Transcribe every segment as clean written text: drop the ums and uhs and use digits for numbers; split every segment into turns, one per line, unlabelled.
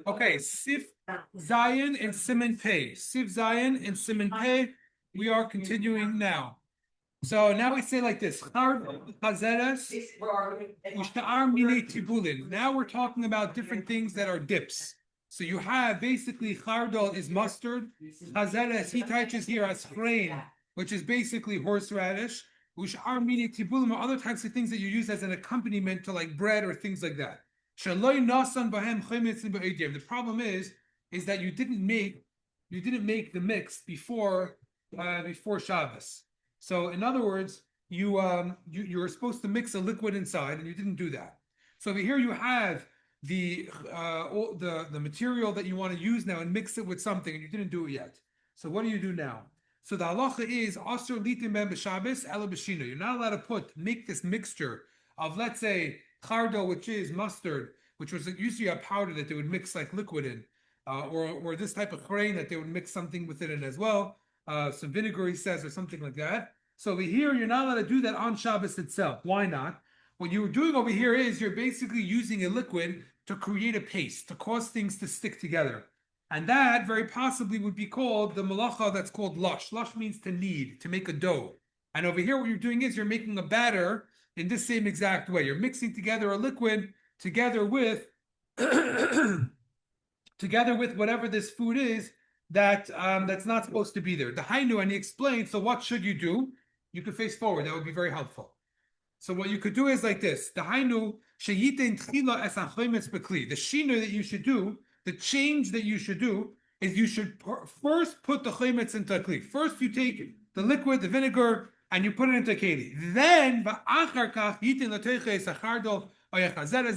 Okay, Sif Zion and Siman Pei. Sif Zion and Siman Pei. We are continuing now. So now we say like this. Now we're talking about different things that are dips. So you have basically chardal is mustard. Chazeres, he teaches here as chrein, which is basically horseradish. Ushar mini tibulim are other types of things that you use as an accompaniment to like bread or things like that. The problem is that you didn't make the mix before Shabbos. So in other words, you were supposed to mix a liquid inside, and you didn't do that. So over here you have the material that you want to use now and mix it with something, and you didn't do it yet. So what do you do now? So the halacha is asur litim ben b'Shabbos ela b'shino. You're not allowed to make this mixture of, let's say, chardal, which is mustard, which was usually a powder that they would mix like liquid in, or this type of grain that they would mix something with it in as well. Some vinegar, he says, or something like that. So over here, you're not allowed to do that on Shabbos itself. Why not? What you're doing over here is you're basically using a liquid to create a paste, to cause things to stick together. And that very possibly would be called the malacha that's called lush. Lush means to knead, to make a dough. And over here, what you're doing is you're making a batter in this same exact way. You're mixing together a liquid together with whatever this food is that's not supposed to be there. The Hainu, and he explained, so what should you do? You could face forward. That would be very helpful. So what you could do is like this. The Hainu, sheyitin tchila es achlemetz bekli. The shino that you should do, the change that you should do, is you should first put the chlemetz into a kli. First you take the liquid, the vinegar, and you put it into a keli. Then,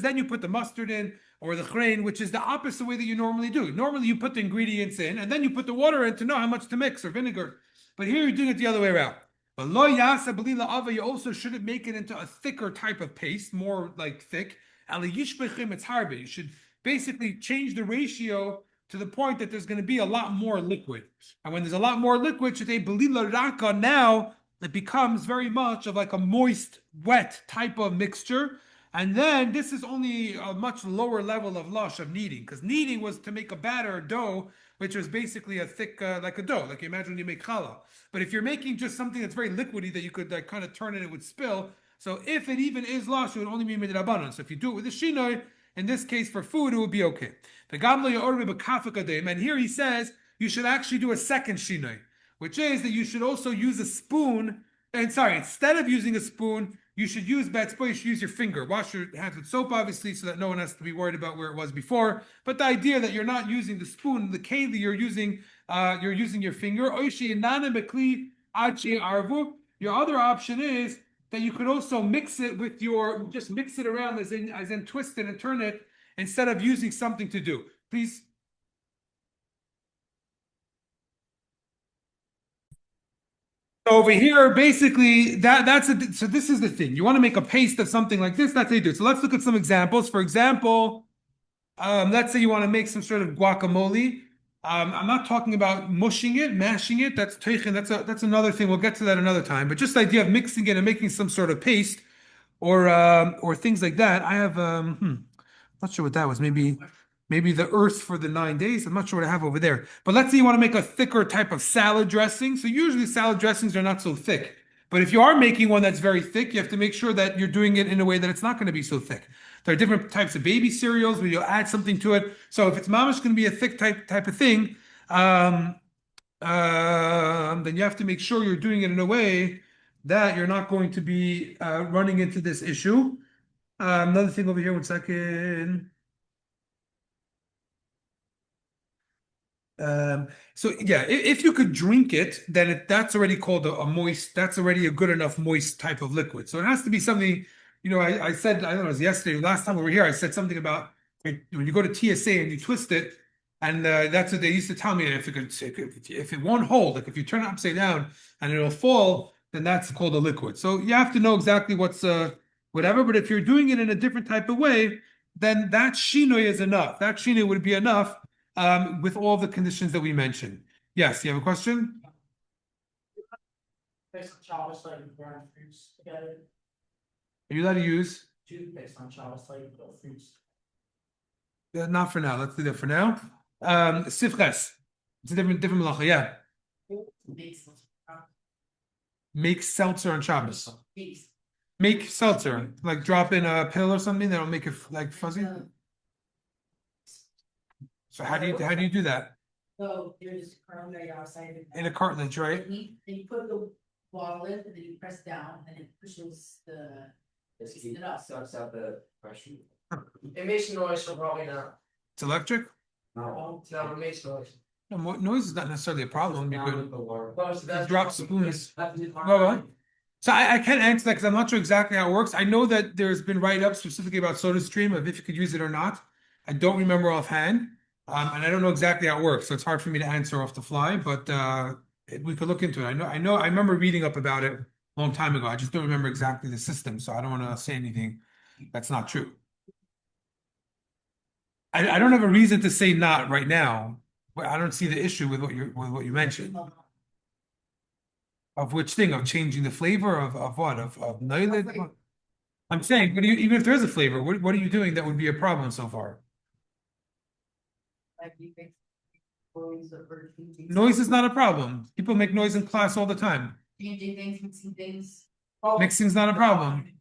then you put the mustard in, or the chrein, which is the opposite way that you normally do. Normally you put the ingredients in, and then you put the water in to know how much to mix, or vinegar. But here you're doing it the other way around. But lo yasa belila ava, you also shouldn't make it into a thicker type of paste, more like thick. You should basically change the ratio to the point that there's going to be a lot more liquid. And when there's a lot more liquid, now it becomes very much of like a moist, wet type of mixture. And then this is only a much lower level of lush of kneading, because kneading was to make a batter, a dough, which was basically a thick, like a dough, like you imagine when you make challah. But if you're making just something that's very liquidy that you could like kind of turn it, it would spill. So if it even is lush, it would only be midrabanan. So if you do it with a shinoi, in this case for food, it would be okay. And here he says you should actually do a second shinoi, which is that you should also use a spoon. And sorry, instead of using a spoon, you should use betzbo, you should use your finger. Wash your hands with soap, obviously, so that no one has to be worried about where it was before. But the idea that you're not using the spoon, the keli, you're using your finger. Your other option is that you could also mix it with just mix it around as in twist it and turn it instead of using something to do. Please. Over here, basically, so this is the thing. You want to make a paste of something like this, that's how you do it. So let's look at some examples. For example, let's say you want to make some sort of guacamole. I'm not talking about mushing it, mashing it. That's teichin. That's another thing. We'll get to that another time. But just the idea of mixing it and making some sort of paste or things like that. I have not sure what that was. Maybe the earth for the 9 days. I'm not sure what I have over there. But let's say you want to make a thicker type of salad dressing. So usually salad dressings are not so thick. But if you are making one that's very thick, you have to make sure that you're doing it in a way that it's not going to be so thick. There are different types of baby cereals where you'll add something to it. So if it's mamish going to be a thick type of thing, then you have to make sure you're doing it in a way that you're not going to be running into this issue. Another thing over here, one second. So yeah, if you could drink it, then that's already called a moist. That's already a good enough moist type of liquid. So it has to be something. I said, I don't know, it was yesterday, last time we were here, I said something about when you go to TSA and you twist it, and that's what they used to tell me. If it won't hold, like if you turn it upside down and it'll fall, then that's called a liquid. So you have to know exactly what's whatever. But if you're doing it in a different type of way, then that shinoi is enough. That shinoi would be enough with all the conditions that we mentioned. Yes, you have a question?
Based on Shabbos, like burn fruits together.
Are you allowed to use?
Toothpaste on Shabbos, like fruits.
Not for now. Let's do that for now. Sifches. It's a different malacha. Yeah. Make seltzer on Shabbos. Make seltzer, like drop in a pill or something that'll make it like fuzzy. So how do you do that?
So there's cartilage outside.
In a cartilage, right?
And you put the bottle in, and then you press down, and it pushes the. It up.
Sucks out the pressure. It makes noise, so probably not.
It's electric.
No, it makes noise.
No, noise is not necessarily a problem. You could
That's
drop spoons.
Well,
So I can't answer that because I'm not sure exactly how it works. I know that there's been write-ups specifically about SodaStream of if you could use it or not. I don't remember offhand, and I don't know exactly how it works, so it's hard for me to answer off the fly. But we could look into it. I remember reading up about it a long time ago. I just don't remember exactly the system, so I don't want to say anything that's not true. I don't have a reason to say not right now, but I don't see the issue with what you mentioned. Of which thing? Of changing the flavor of what? Of nylid? I'm saying, but even if there is a flavor, what are you doing that would be a problem so far? Noise is not a problem. People make noise in class all the time.
Changing things, mixing things.
Mixing's not a problem.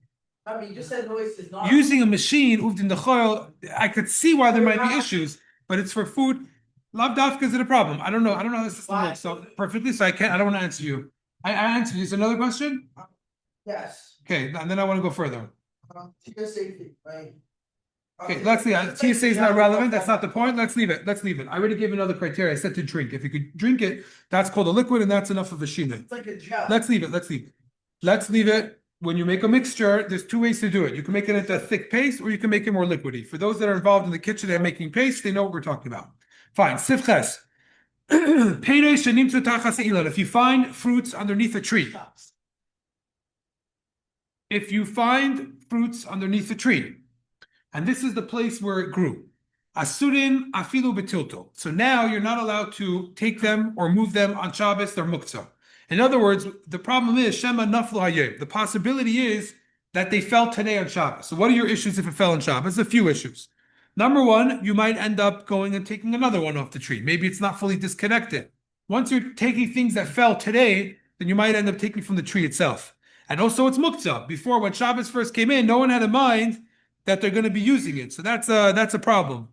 I mean, you said noise is not.
Using a machine, uved in the choil, I could see why there might be issues, but it's for food. Lav dafka is it a problem? I don't know. I don't know how the system works so perfectly, so I don't want to answer you. I answered you. Is there another question?
Yes.
Okay, and then I want to go further.
TSA, right?
Okay, let's see. TSA is not relevant. That's not the point. Let's leave it. Let's leave it. I already gave another criteria. I said to drink. If you could drink it, that's called a liquid, and that's enough of a shina.
It's like a gel.
Let's leave it. Let's leave it. Let's leave it. When you make a mixture, there's two ways to do it. You can make it into a thick paste, or you can make it more liquidy. For those that are involved in the kitchen and making paste, they know what we're talking about. Fine. Sifches. If you find fruits underneath a tree, if you find fruits underneath a tree, and this is the place where it grew, asurin afilu betilto. So now you're not allowed to take them or move them on Shabbos. They're muktzah. In other words, the problem is shema naflu hayom. The possibility is that they fell today on Shabbos. So what are your issues if it fell on Shabbos? A few issues. Number one, you might end up going and taking another one off the tree. Maybe it's not fully disconnected. Once you're taking things that fell today, then you might end up taking from the tree itself. And also it's muktzah. Before, when Shabbos first came in, no one had in mind that they're going to be using it. So that's a problem.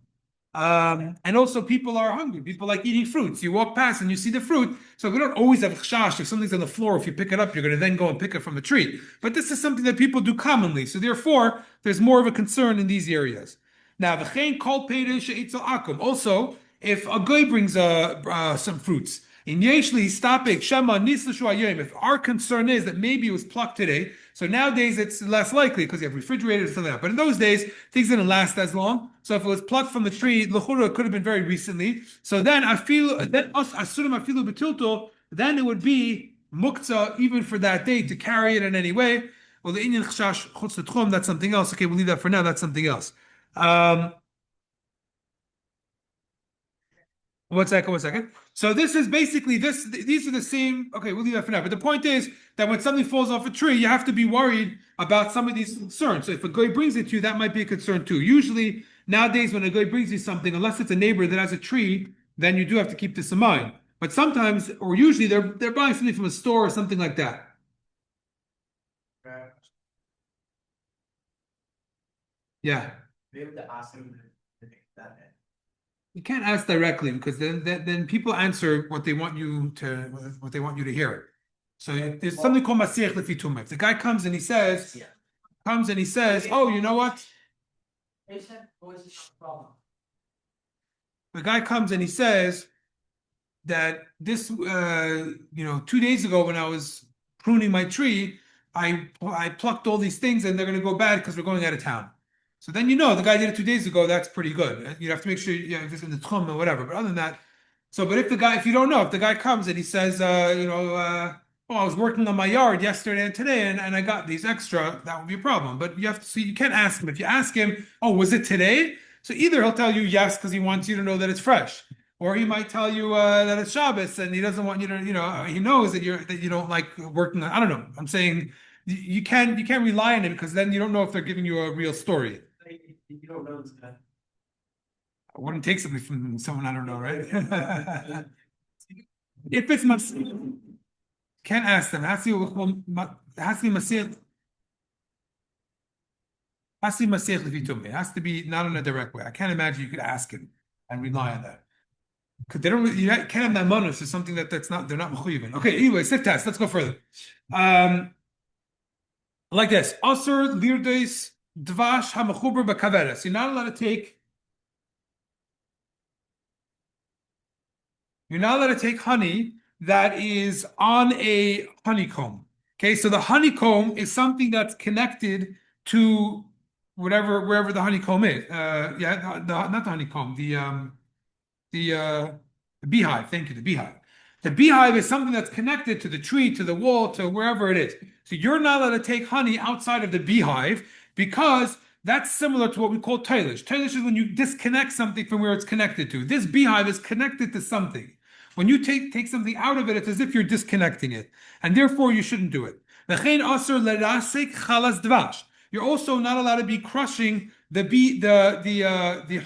And also people are hungry. People like eating fruits. You walk past and you see the fruit. So we don't always have chash. If something's on the floor, if you pick it up, you're going to then go and pick it from the tree. But this is something that people do commonly. So therefore, there's more of a concern in these areas. Now, the kol akum. Also, if a guy brings some fruits, in yeshli stapik shema nislashu ayim. If our concern is that maybe it was plucked today, so nowadays it's less likely because you have refrigerators and that. But in those days, things didn't last as long. So if it was plucked from the tree, l'chura could have been very recently. So then asurim afilu betilto. Then it would be muktzah even for that day to carry it in any way. Well, the inyan chashash chutz l'tchum, that's something else. Okay, we'll leave that for now. That's something else. One second. So this is basically this. These are the same. Okay, we'll leave that for now. But the point is that when something falls off a tree, you have to be worried about some of these concerns. So if a guy brings it to you, that might be a concern too. Usually nowadays, when a guy brings you something, unless it's a neighbor that has a tree, then you do have to keep this in mind. But sometimes, or usually, they're buying something from a store or something like that. Yeah.
Be able to ask him to make that.
You can't ask directly because then people answer what they want you to hear. So there's something called Masech Lefitumah. If the guy comes and he says, oh, you know what? The guy comes and he says that this, 2 days ago when I was pruning my tree, I plucked all these things and they're going to go bad because we're going out of town. So then the guy did it 2 days ago. That's pretty good. You have to make sure if it's in the tchum or whatever. But other than that, but if you don't know, if the guy comes and he says, I was working on my yard yesterday and today, and I got these extra, that would be a problem. But you have to see. You can't ask him. If you ask him, oh, was it today? So either he'll tell you yes because he wants you to know that it's fresh, or he might tell you that it's Shabbos and he doesn't want you to, he knows that you don't like working on. I don't know. I'm saying you can't rely on him because then you don't know if they're giving you a real story.
You don't know this guy.
I wouldn't take something from someone I don't know, right? If it's can't ask them. Has to be masir. Has to be masir lefitumei. It has to be not in a direct way. I can't imagine you could ask him and rely on that. Because they don't really, you can't have that monus is something that's not, they're not mechuyev. Okay, anyway, sit test. Let's go further. Like this. Asur lirdes dvash hamachuber b'kaveres. You're not allowed to take honey that is on a honeycomb. Okay, so the honeycomb is something that's connected to wherever the honeycomb is. Not the honeycomb, the beehive. Thank you, the beehive. The beehive is something that's connected to the tree, to the wall, to wherever it is. So you're not allowed to take honey outside of the beehive because that's similar to what we call tailish. Tailish is when you disconnect something from where it's connected to. This beehive is connected to something. When you take something out of it, it's as if you're disconnecting it, and therefore you shouldn't do it. You're also not allowed to be crushing the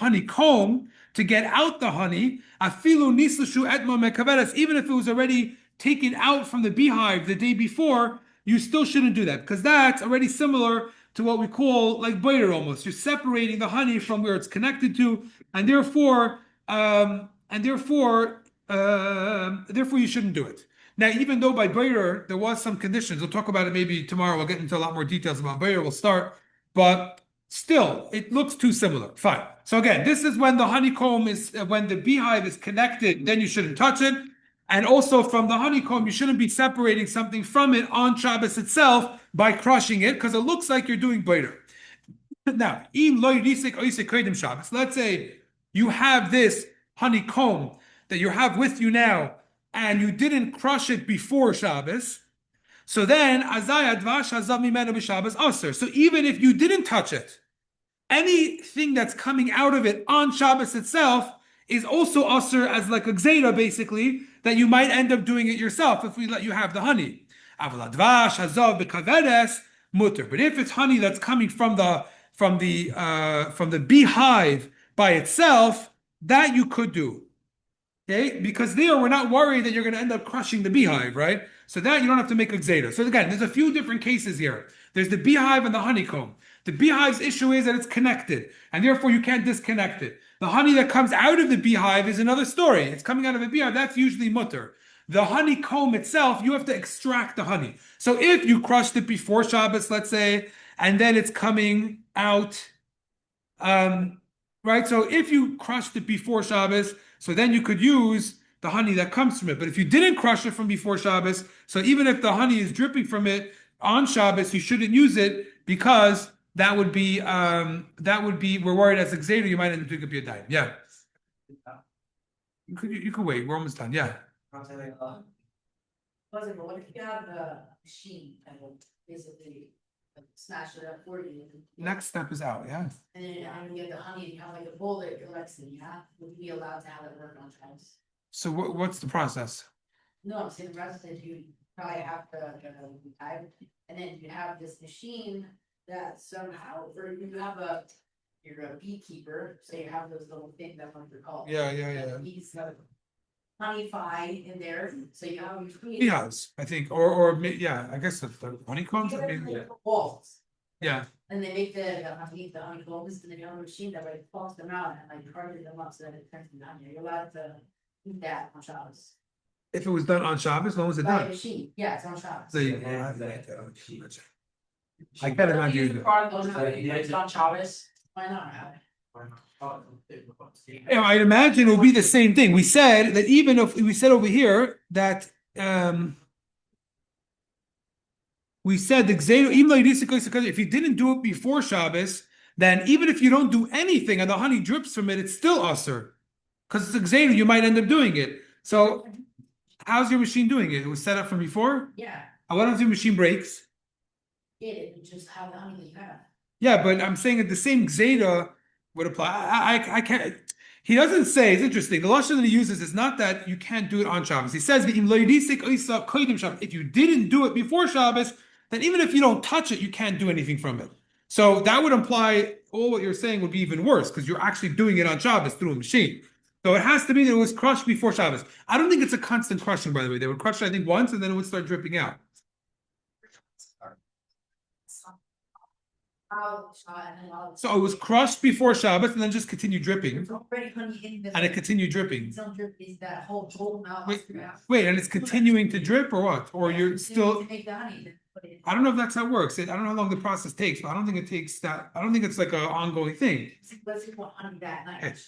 honeycomb to get out the honey. Even if it was already taken out from the beehive the day before, you still shouldn't do that because that's already similar to what we call like boiler almost. You're separating the honey from where it's connected to, and therefore you shouldn't do it. Now, even though by boiler there was some conditions, we'll talk about it maybe tomorrow. We'll get into a lot more details about boiler. We'll start, but still, it looks too similar. Fine. So again, this is when the honeycomb when the beehive is connected, then you shouldn't touch it. And also from the honeycomb, you shouldn't be separating something from it on Shabbos itself by crushing it, because it looks like you're doing boiler. Now, let's say you have this honeycomb that you have with you now, and you didn't crush it before Shabbos. So then, so even if you didn't touch it, anything that's coming out of it on Shabbos itself is also usher as like a gzeira, basically, that you might end up doing it yourself if we let you have the honey. But if it's honey that's coming from the beehive by itself, that you could do. Okay, because there we're not worried that you're going to end up crushing the beehive, right? So that you don't have to make a gzeira. So again, there's a few different cases here. There's the beehive and the honeycomb. The beehive's issue is that it's connected, and therefore you can't disconnect it. The honey that comes out of the beehive is another story. It's coming out of a beehive, that's usually mutter. The honeycomb itself, you have to extract the honey. So if you crushed it before Shabbos, let's say, and then it's coming out, right? So if you crushed it before Shabbos, so then you could use the honey that comes from it. But if you didn't crush it from before Shabbos, so even if the honey is dripping from it on Shabbos, you shouldn't use it because that would be we're worried as a gzeira, you might end up doing a biyadayim. Yeah. You could wait. We're almost done. Yeah.
What if you have a machine that will basically smash it up for you?
Next step is out. Yeah.
And then you get the honey, and you have like a bowl that collects it. Would you be allowed to have it work on Shabbos?
So what's the process?
No, I'm saying the rest is you probably have to type, and then you have this machine that somehow, or you have you're a beekeeper, so you have those little things that what they're called.
Yeah.
Bees have honey fi in there, so you have
Beehives, I think, or yeah, I guess the honeycombs. I mean,
walls.
yeah.
And they make the honeycombs, and then you have a machine that like pulls them out and like carbons them up so that it turns into honey. You're allowed to eat that on Shabbos.
If it was done on Shabbos, when was it
By a
done?
machine, yeah, it's on Shabbos.
So you I can't imagine.
It's on Shabbos.
Why not?
Yeah, I'd imagine it would be the same thing. We said that even if we said over here that we said the gzeira, even though if you didn't do it before Shabbos, then even if you don't do anything and the honey drips from it, it's still usher. Because it's a gzeira, you might end up doing it. So how's your machine doing it? It was set up from before?
Yeah,
And what if your machine breaks?
you just have the honey that you have.
Yeah, but I'm saying that the same gzeira would apply. I can't. He doesn't say. It's interesting. The lashon that he uses is not that you can't do it on Shabbos. He says if you didn't do it before Shabbos, then even if you don't touch it, you can't do anything from it. So that would imply all what you're saying would be even worse because you're actually doing it on Shabbos through a machine. So it has to be that it was crushed before Shabbos. I don't think it's a constant crushing, by the way. They would crush it, I think, once and then it would start dripping out. So it was crushed before Shabbos and then just continued dripping.
There's already honey in this.
And it continued dripping.
It's not drip, is that whole mouth.
Wait, and it's continuing to drip or what? Or you're still.
Make the honey, then put it in.
I don't know if that's how it works. I don't know how long the process takes, but I don't think it takes that. I don't think it's like an ongoing thing.
Let's see what honey that night.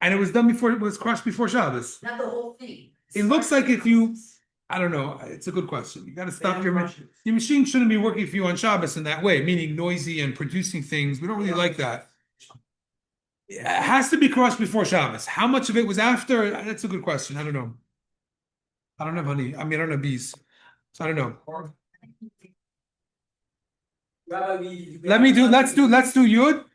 And it was done before, it was crushed before Shabbos.
Not the whole thing.
It looks like if you, I don't know, it's a good question. You got to stop your machine. Your machine shouldn't be working for you on Shabbos in that way, meaning noisy and producing things. We don't really like that. It has to be crushed before Shabbos. How much of it was after? That's a good question. I don't know. I don't have honey. I mean, I don't have bees. So I don't know. Let's do Yud.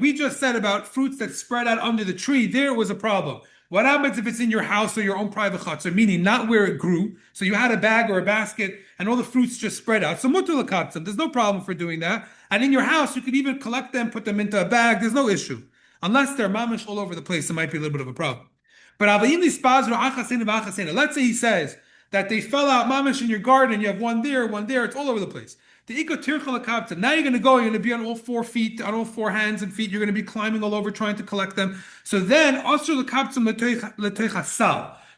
We just said about fruits that spread out under the tree. There was a problem. What happens if it's in your house or your own private chutzner, meaning not where it grew? So you had a bag or a basket and all the fruits just spread out. So mutter l'katzim, there's no problem for doing that. And in your house, you could even collect them, put them into a bag. There's no issue. Unless they're mamish all over the place, it might be a little bit of a problem. But let's say he says that they fell out mamish in your garden. You have one there, it's all over the place. Now you're going to go, you're going to be on all 4 feet, on all 4 hands and feet. You're going to be climbing all over trying to collect them. So then,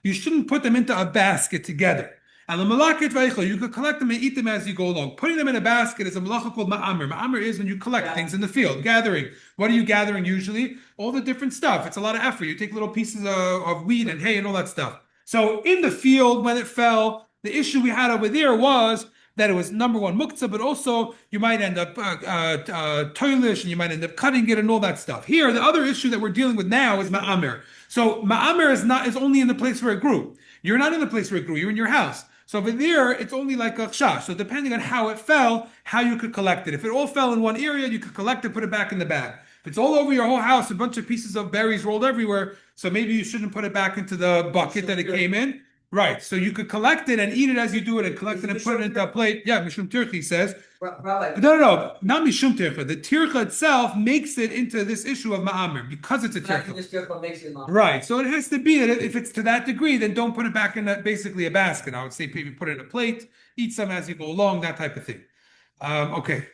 you shouldn't put them into a basket together. You could collect them and eat them as you go along. Putting them in a basket is a malacha called ma'amr. Ma'amr is when you collect things in the field, gathering. What are you gathering usually? All the different stuff. It's a lot of effort. You take little pieces of wheat and hay and all that stuff. So in the field, when it fell, the issue we had over there was that it was number one muktzah, but also you might end up toilish and you might end up cutting it and all that stuff. Here, the other issue that we're dealing with now is ma'amr. So ma'amr is only in the place where it grew. You're not in the place where it grew. You're in your house. So over there, it's only like a chash. So depending on how it fell, how you could collect it. If it all fell in one area, you could collect it, put it back in the bag. If it's all over your whole house, a bunch of pieces of berries rolled everywhere, so maybe you shouldn't put it back into the bucket that it came in. Right, so you could collect it and eat it as you do it and collect it and put it into a plate. Yeah, Mishum Tirchi says. No, not Mishum Tircha. The Tircha itself makes it into this issue of Ma'amr because it's a Tircha. Right, so it has to be that if it's to that degree, then don't put it back in basically a basket. I would say maybe put it in a plate, eat some as you go along, that type of thing. Okay.